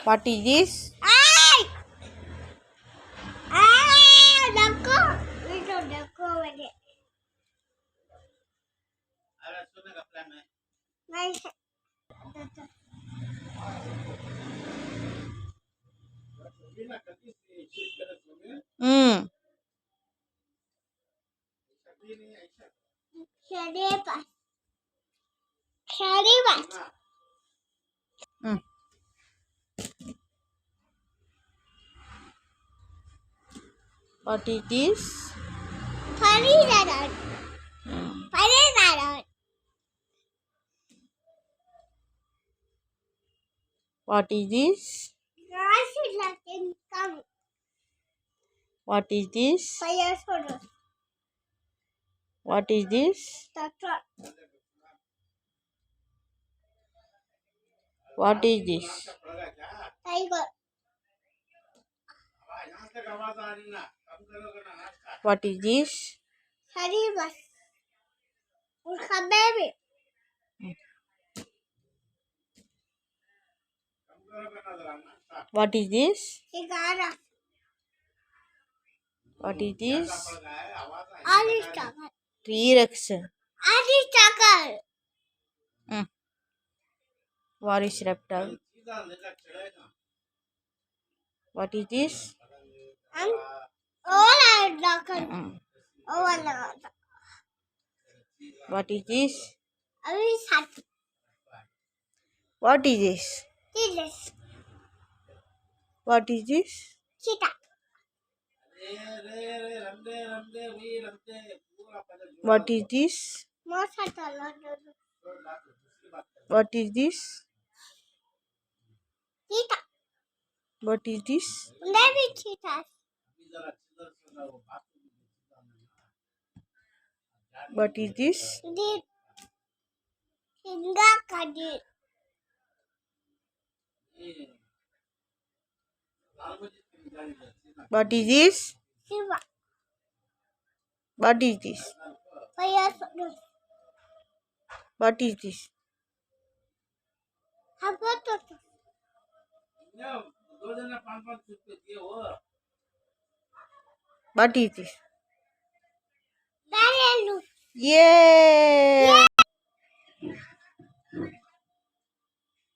What is this? Hmm. Hmm. What is this? What is this? What is this? What is this? What is this? What is this? What is this? What is this? T-Rex. Hmm. What is reptile? What is this? Hmm. What is this? What is this? What is this? What is this? What is this? What is this? What is this? What is this? What is this? What is this? What is this? Yeah.